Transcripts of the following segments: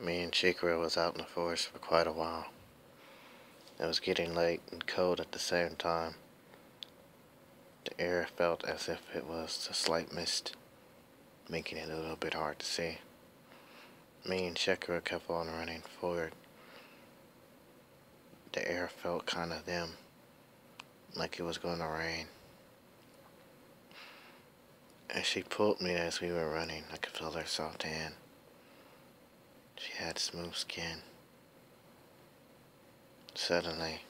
Me and Chikra was out in the forest for quite a while. It was getting late and cold at the same time. The air felt as if it was a slight mist, making it a little bit hard to see. Me and Chikra kept on running forward. The air felt kinda dim, like it was going to rain. As she pulled me as we were running, I could feel her soft hand. She had smooth skin. Suddenly,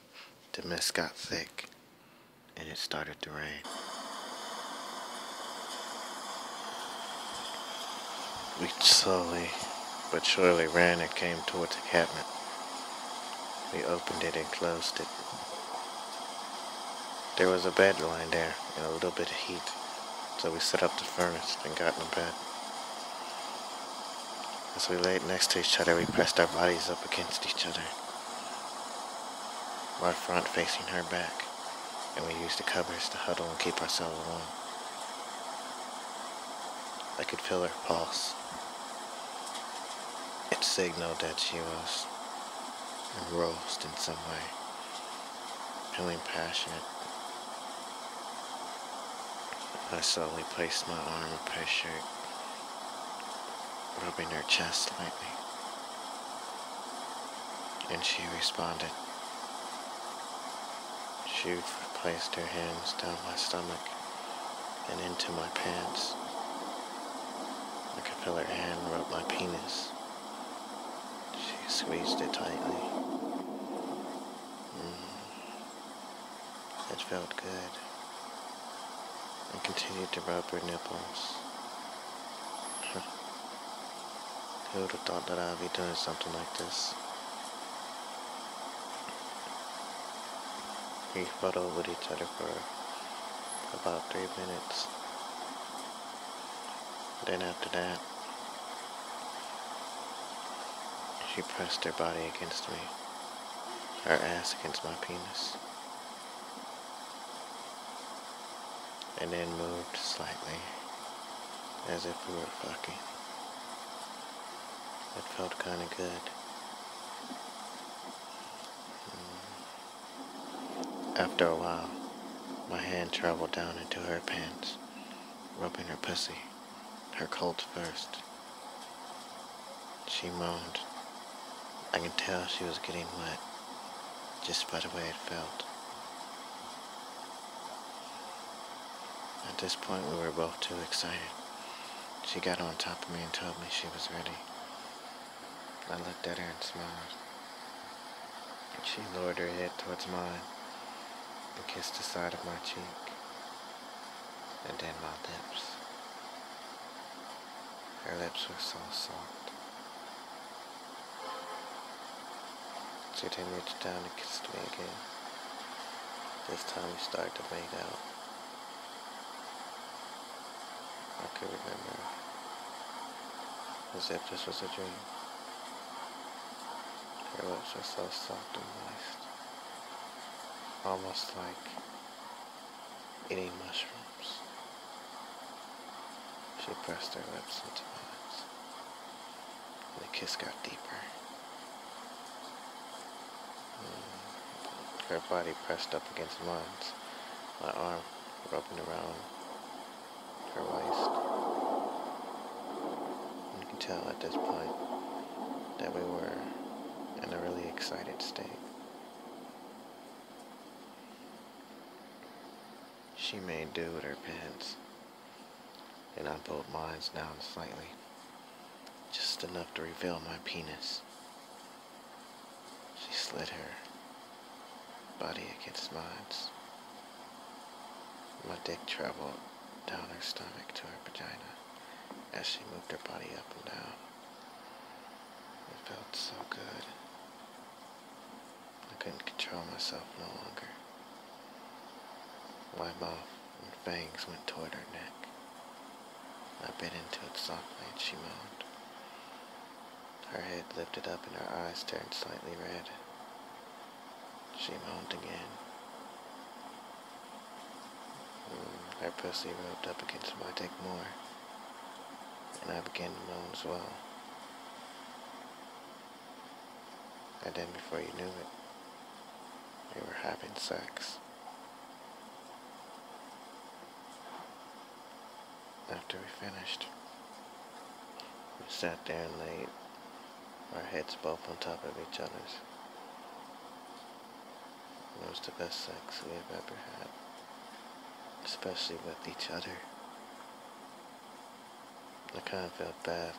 the mist got thick, and it started to rain. We slowly but surely ran and came towards the cabinet. We opened it and closed it. There was a bed lying there and a little bit of heat, so we set up the furnace and got in bed. As we laid next to each other, we pressed our bodies up against each other, our front facing her back, and we used the covers to huddle and keep ourselves warm. I could feel her pulse. It signaled that she was engrossed in some way, feeling passionate. I slowly placed my arm up her shirt, rubbing her chest lightly, and she responded. She placed her hands down my stomach and into my pants. I could feel her hand rub my penis. She squeezed it tightly. It felt good. I continued to rub her nipples. Who would have thought that I'd be doing something like this? We cuddled with each other for about 3 minutes. Then after that, she pressed her body against me, her ass against my penis, and then moved slightly, as if we were fucking. It felt kinda good. After a while, my hand traveled down into her pants, rubbing her pussy, her cold first. She moaned. I could tell she was getting wet, just by the way it felt. At this point, we were both too excited. She got on top of me and told me she was ready. I looked at her and smiled. She lowered her head towards mine and kissed the side of my cheek, and then my lips. Her lips were so soft. She then reached down and kissed me again. This time we started to make out. I could remember as if this was a dream. Her lips were so soft and moist, almost like eating mushrooms. She pressed her lips into mine, and the kiss got deeper. Her body pressed up against mine, my arm rubbing around her waist. You can tell at this point that we were in a really excited state. She made do with her pants, and I pulled mine down slightly, just enough to reveal my penis. She slid her body against mine. My dick traveled down her stomach to her vagina as she moved her body up and down. It felt so good. I couldn't control myself no longer. My mouth and fangs went toward her neck. I bit into it softly and she moaned. Her head lifted up and her eyes turned slightly red. She moaned again. Her pussy rubbed up against my dick more, and I began to moan as well. And then before you knew it, we were having sex. After we finished, we sat there and laid our heads both on top of each other's. It was the best sex we have ever had, especially with each other. I kind of felt bad,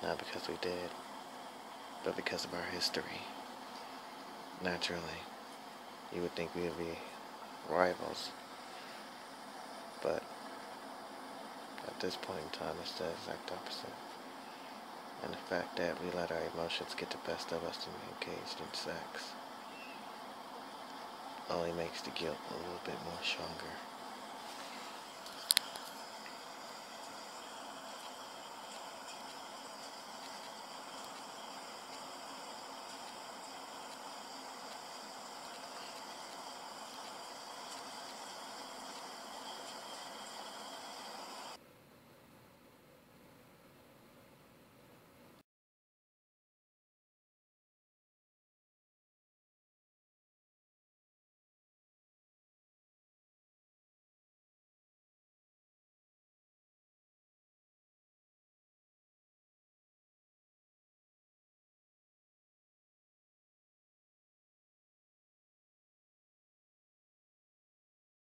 not because we did, but because of our history. Naturally, you would think we would be rivals, but at this point in time, it's the exact opposite. And the fact that we let our emotions get the best of us and we engaged in sex only makes the guilt a little bit more stronger.